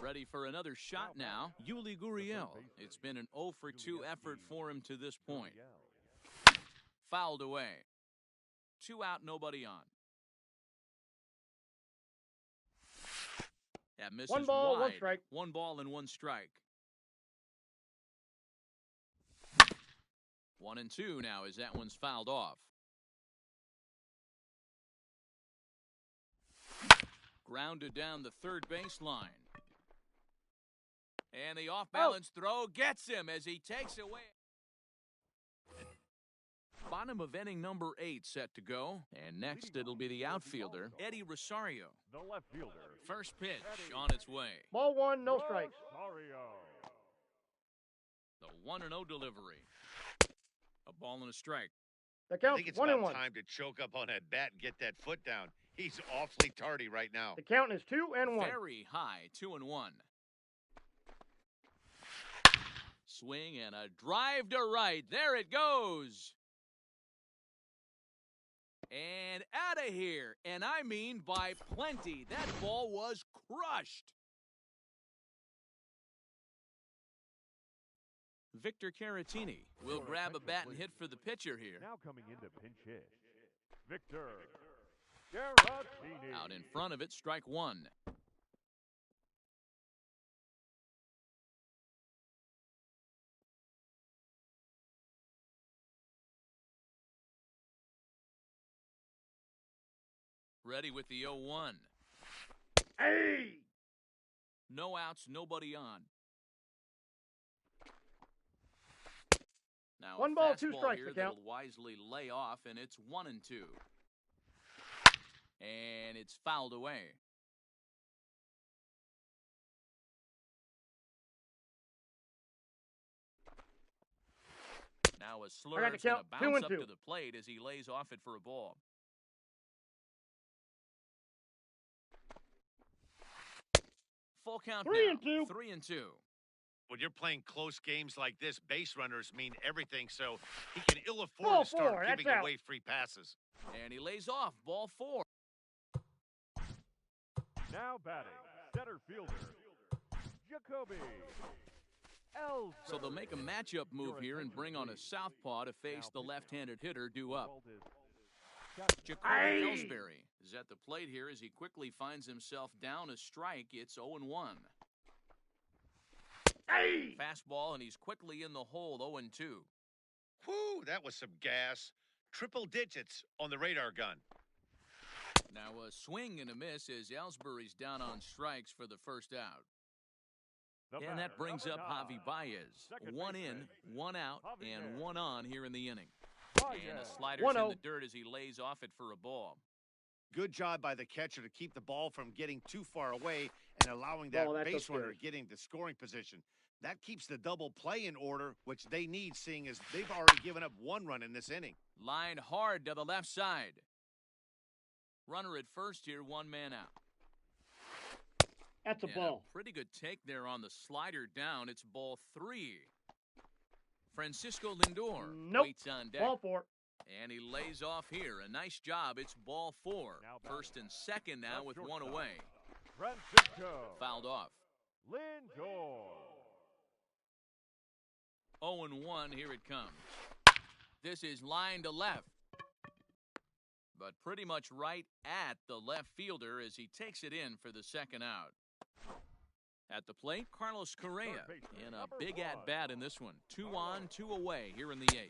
Ready for another shot now, Yuli Gurriel. It's been an 0 for 2 effort for him to this point. Fouled away. 2 out, nobody on. That misses 1 ball, wide. 1 strike. 1 ball and 1 strike. 1-2 now as that one's fouled off. Grounded down the third baseline. And the off-balance throw gets him as he takes away. Bottom of inning number 8 set to go. And next it'll be the outfielder, Eddie Rosario. The left fielder, First pitch on its way. Ball 1, no strikes. Rosario. The 1-0 delivery. A ball and a strike. The I count think it's 1-1. about time to choke up on that bat and get that foot down. He's awfully tardy right now. The count is 2-1. Very high, 2-1. Swing and a drive to right. There it goes. And out of here. And I mean by plenty. That ball was crushed. Victor Caratini will grab a bat and hit for the pitcher here. Now coming into pinch hit, Victor Caratini. Out in front of it, strike 1. Ready with the 0-1. Hey. No outs, nobody on. Now 1 a ball, 2 fastball strikes here to count. that'll wisely lay off, and it's 1-2. And it's fouled away. Now a slurve got the is going to count, bounce 2-2. up to the plate as he lays off it for a ball. Full count 3-2. now. 3-2. When you're playing close games like this, base runners mean everything, so he can ill afford Ball to start four, that's giving out. away free passes. And he lays off ball 4. Now batting, center fielder, Jacoby Ellsbury. So they'll make a matchup move here and bring on a southpaw to face the left-handed hitter due up. Jacoby Aye. Ellsbury is at the plate here as he quickly finds himself down a strike. It's 0-1. Hey! Fastball, and he's quickly in the hole, 0-2. Whew, that was some gas. Triple digits on the radar gun. Now a swing and a miss as Ellsbury's down on strikes for the first out. And that brings up Javi Baez. One in, one out, and one on here in the inning. And a slider's in the dirt as he lays off it for a ball. Good job by the catcher to keep the ball from getting too far away and allowing that base runner to get into scoring position. That keeps the double play in order, which they need, seeing as they've already given up one run in this inning. Line hard to the left side. Runner at first here, one man out. That's a And ball. a pretty good take there on the slider down. It's ball 3. Francisco Lindor waits on deck. Ball 4. And he lays off here. A nice job. It's ball 4. First and second now with one away. Francisco Fouled off. Lindor. 0-1. Here it comes. This is line to left. But pretty much right at the left fielder as he takes it in for the second out. At the plate, Carlos Correa in a big at-bat in this one. 2 on, 2 away here in the 8th.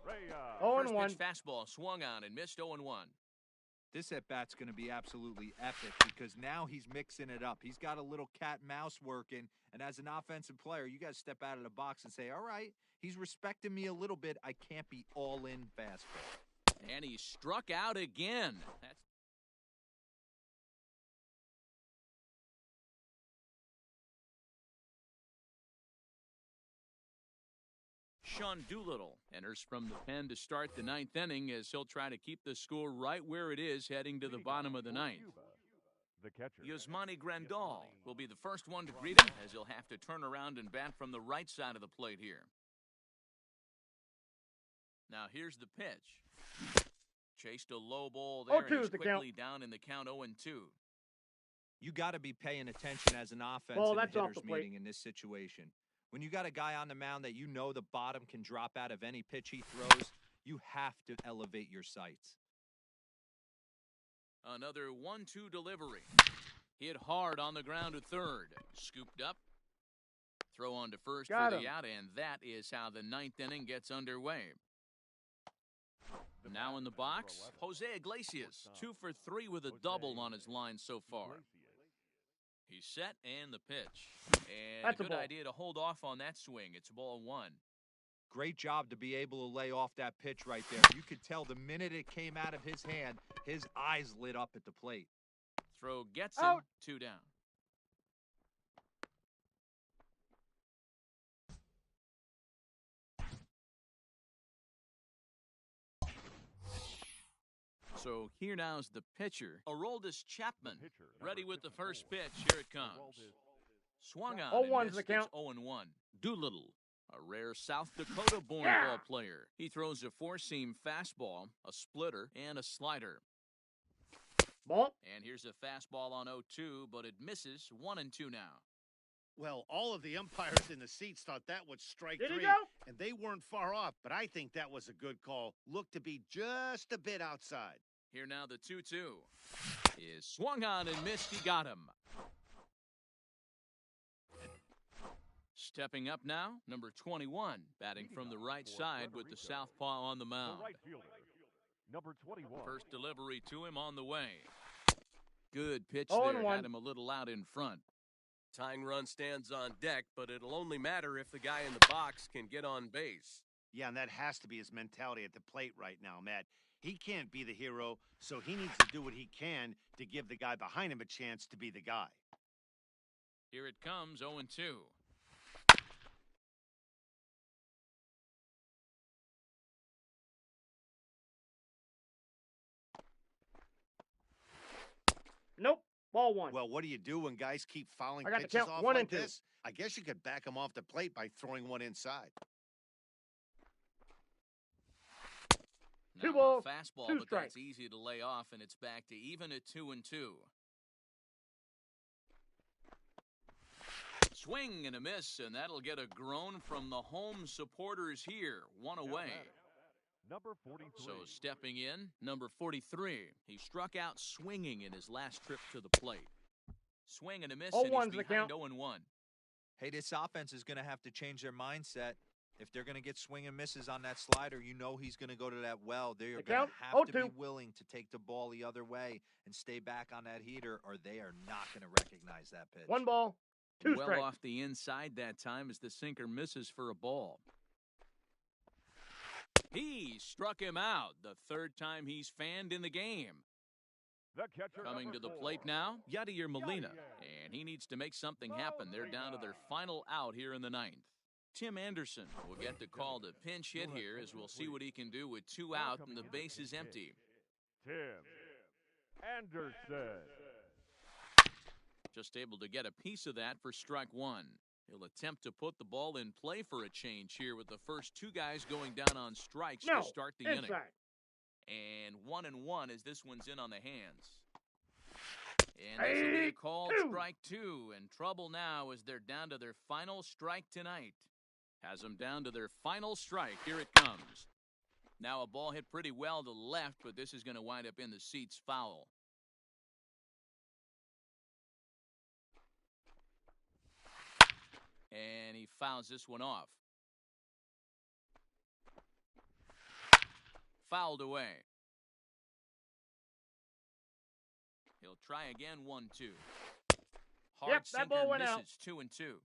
First 0-1. pitch fastball swung on and missed 0-1. This at-bat's going to be absolutely epic because now he's mixing it up. He's got a little cat-mouse working, and as an offensive player, you got to step out of the box and say, all right, he's respecting me a little bit. I can't be all-in fastball. And he struck out again. That's Sean Doolittle enters from the pen to start the 9th inning as he'll try to keep the score right where it is heading to the bottom of the 9th. The catcher. Yasmani Grandal will be the first one to greet him as he'll have to turn around and bat from the right side of the plate here. Now here's the pitch. Chased a low ball there and 0-2 he's is the quickly down in the count 0-2. You got to be paying attention as an offense Ball, in the that's off hitter's the plate. meeting in this situation. When you got a guy on the mound that you know the bottom can drop out of any pitch he throws, you have to elevate your sights. Another 1-2 delivery. Hit hard on the ground to third. Scooped up. Throw on to first Got for him. the out, and that is how the 9th inning gets underway. Now in the box, Jose Iglesias, 2 for 3 with a double on his line so far. He's set and the pitch. And That's a a good ball. idea to hold off on that swing. It's ball 1. Great job to be able to lay off that pitch right there. You could tell the minute it came out of his hand, his eyes lit up at the plate. Throw gets him, Out. 2 down. So here now's the pitcher, Aroldis Chapman, ready with the first pitch. Here it comes. Swung on and 0-1's missed. the count. It's 0-1. Doolittle, a rare South Dakota-born ball player. He throws a four-seam fastball, a splitter, and a slider. Ball. And here's a fastball on 0-2, but it misses. 1-2 now. Well, all of the umpires in the seats thought that was strike Did he 3, go? and they weren't far off, but I think that was a good call. Looked to be just a bit outside. Here now the 2-2 is swung on and missed. He got him. Stepping up now, number 21, batting from the right side with the southpaw on the The mound. right fielder, number 21. First delivery to him on the way. Good pitch 0-1. there, had him a little out in front. Tying run stands on deck, but it'll only matter if the guy in the box can get on base. Yeah, and that has to be his mentality at the plate right now, Matt. He can't be the hero, so he needs to do what he can to give the guy behind him a chance to be the guy. Here it comes, 0-2. Nope. Ball one. Well, what do you do when guys keep fouling I got the pitches count, off 1 like and 2. this? I guess you could back them off the plate by throwing one inside. Now, 2 balls, a fastball, 2 but strikes. that's easy to lay off, and it's back to even at 2-2. Swing and a miss, and that'll get a groan from the home supporters here. One away. Number 43. So stepping in, number 43. He struck out swinging in his last trip to the plate. Swing and a miss, and he's 0-1's the behind count. 0-1. Hey, this offense is going to have to change their mindset. If they're going to get swing and misses on that slider, you know he's going to go to that well. They're The going count, to have to be 0-2. willing to take the ball the other way and stay back on that heater, or they are not going to recognize that pitch. 1 ball, 2 Well strikes. off the inside that time as the sinker misses for a ball. He struck him out the third time he's fanned in the game. The catcher, Coming number to the 4. plate now, Yadier Molina. Yadier. And he needs to make something happen. They're down to their final out here in the ninth. Tim Anderson will get the call to pinch hit here as we'll see what he can do with 2 out and the base is empty. Tim Anderson. Just able to get a piece of that for strike 1. He'll attempt to put the ball in play for a change here with the first 2 guys going down on strikes No, to start the inning. inside. And 1-1 as this one's in on the hands. And this will be a called 2. strike 2. And trouble now as they're down to their final strike tonight. Has them down to their final strike. Here it comes. Now a ball hit pretty well to left, but this is going to wind up in the seats foul. And he fouls this one off. Fouled away. He'll try again, 1-2. Hard Yep, that ball sinker went out. misses, 2-2.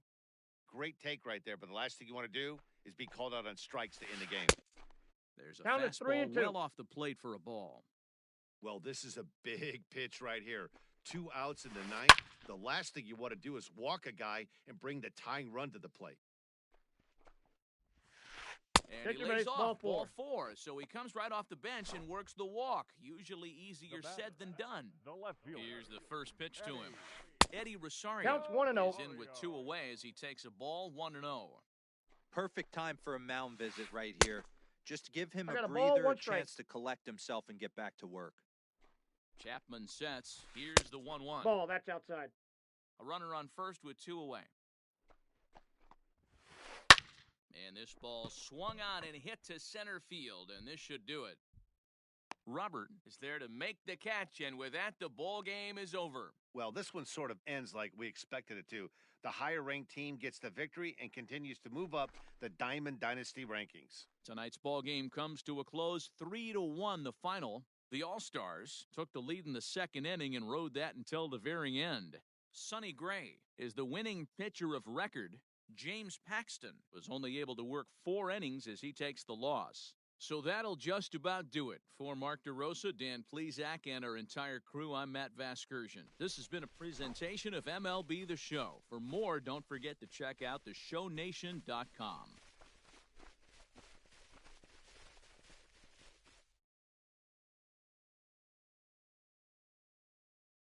Great take right there, but the last thing you want to do is be called out on strikes to end the game. There's a Count it, fastball 3-2. well off the plate for a ball. Well, this is a big pitch right here. 2 outs in the ninth. The last thing you want to do is walk a guy and bring the tying run to the plate. And Take he your lays base, off, ball 4. So he comes right off the bench and works the walk. Usually easier said than done. The left fielder. Here's the first pitch to him. Eddie Rosario Counts 1-0. is in with 2 away as he takes a ball, 1-0. Perfect time for a mound visit right here. Just give him I a got a ball, breather, a 1 strike. chance to collect himself and get back to work. Chapman sets. Here's the 1-1. Ball, that's outside. A runner on first with 2 away. And this ball swung on and hit to center field, and this should do it. Robert is there to make the catch, and with that, the ball game is over. Well, this one sort of ends like we expected it to. The higher-ranked team gets the victory and continues to move up the Diamond Dynasty rankings. Tonight's ball game comes to a close, 3-1 the final. The All-Stars took the lead in the second inning and rode that until the very end. Sonny Gray is the winning pitcher of record. James Paxton was only able to work 4 innings as he takes the loss. So that'll just about do it. For Mark DeRosa, Dan Plezak, and our entire crew, I'm Matt Vasgersian. This has been a presentation of MLB The Show. For more, don't forget to check out theshownation.com.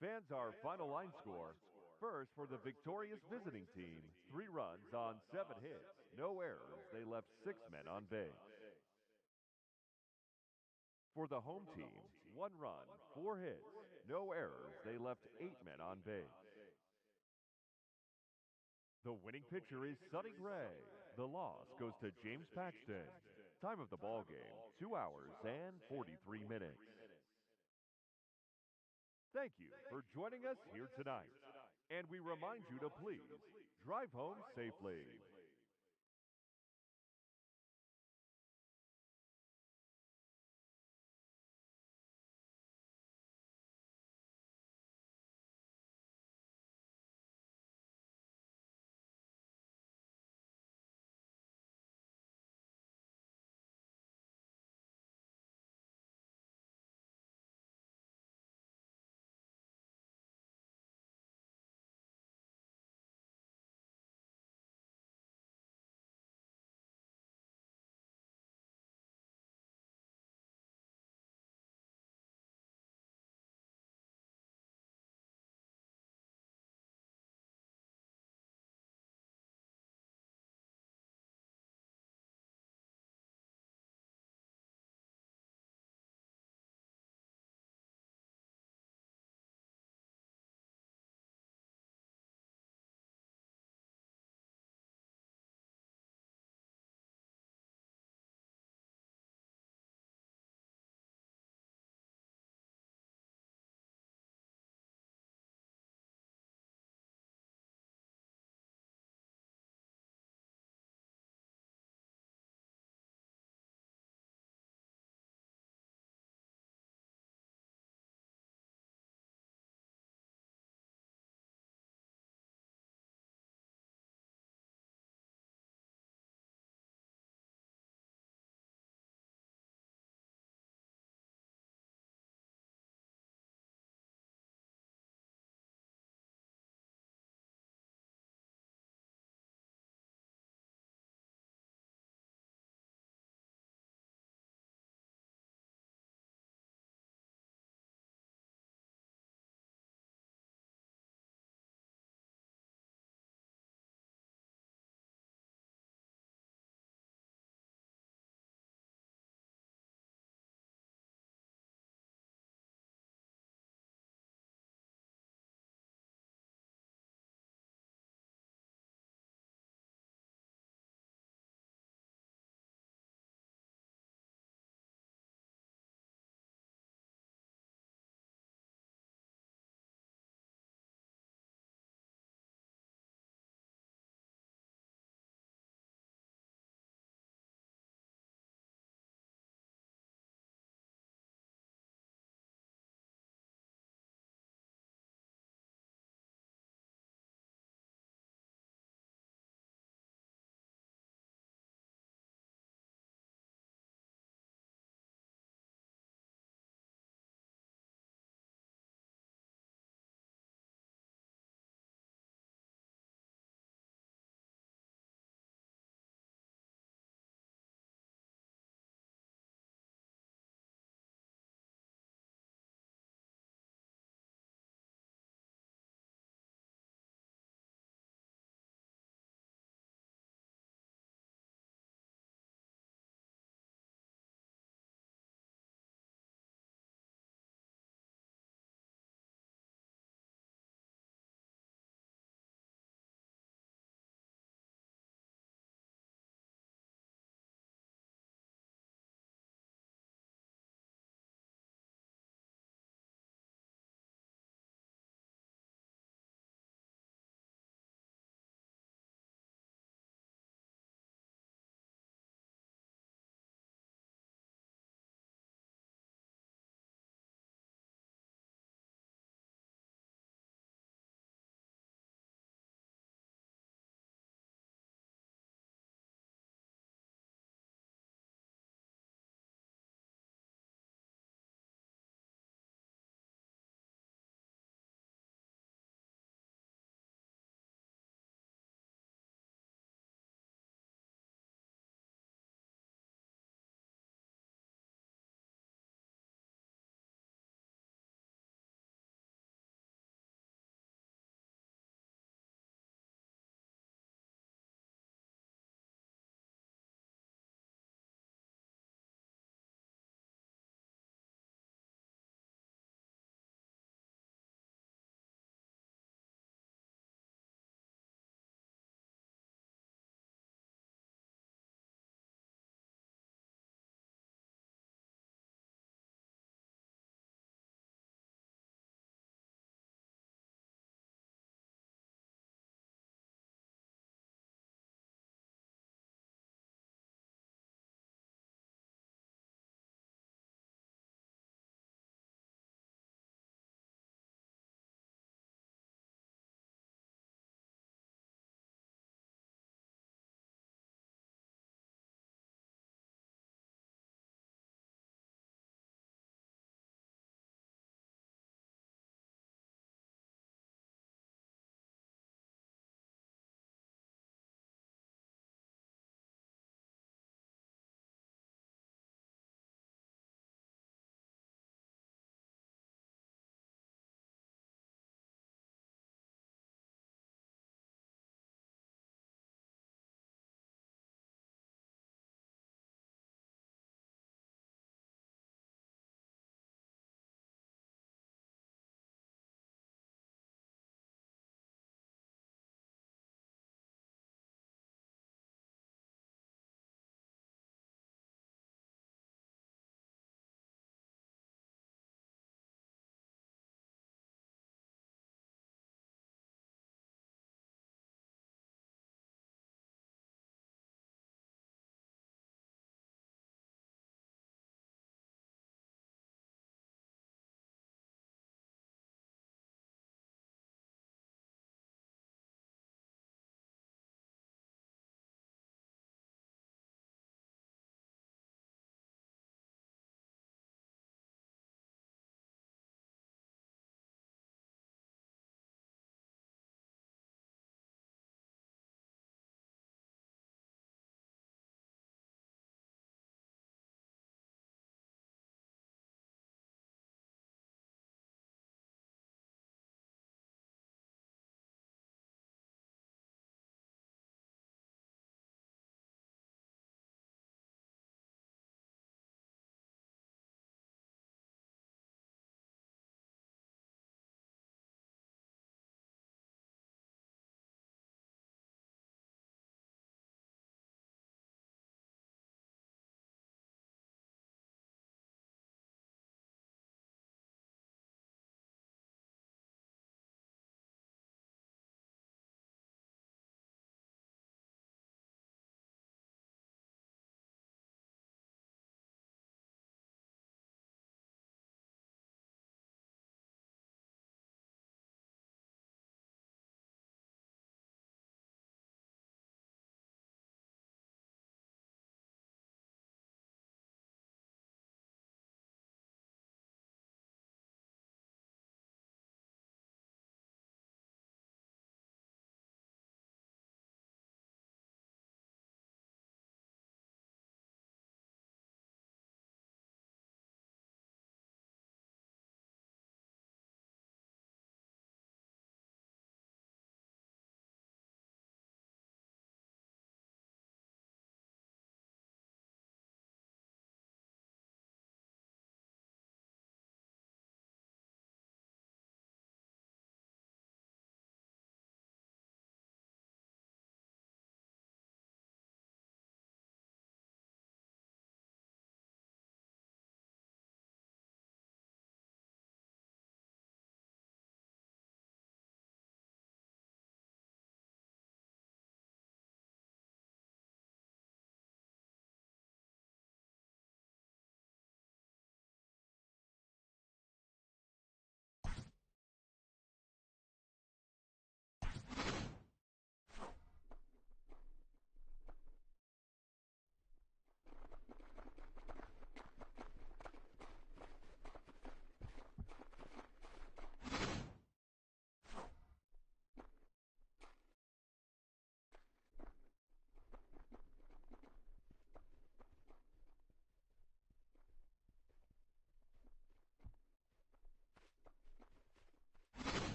Fans, our final line score. First, for the victorious visiting team, 3 runs on 7 hits. No errors. They left 6 men on base. For the home team, 1 run, 4 hits. No errors. They left 8 men on base. The winning pitcher is Sonny Gray. The loss goes to James Paxton. Time of the ball game, 2 hours and 43 minutes. Thank you for joining us here tonight. And we remind you to please drive home safely.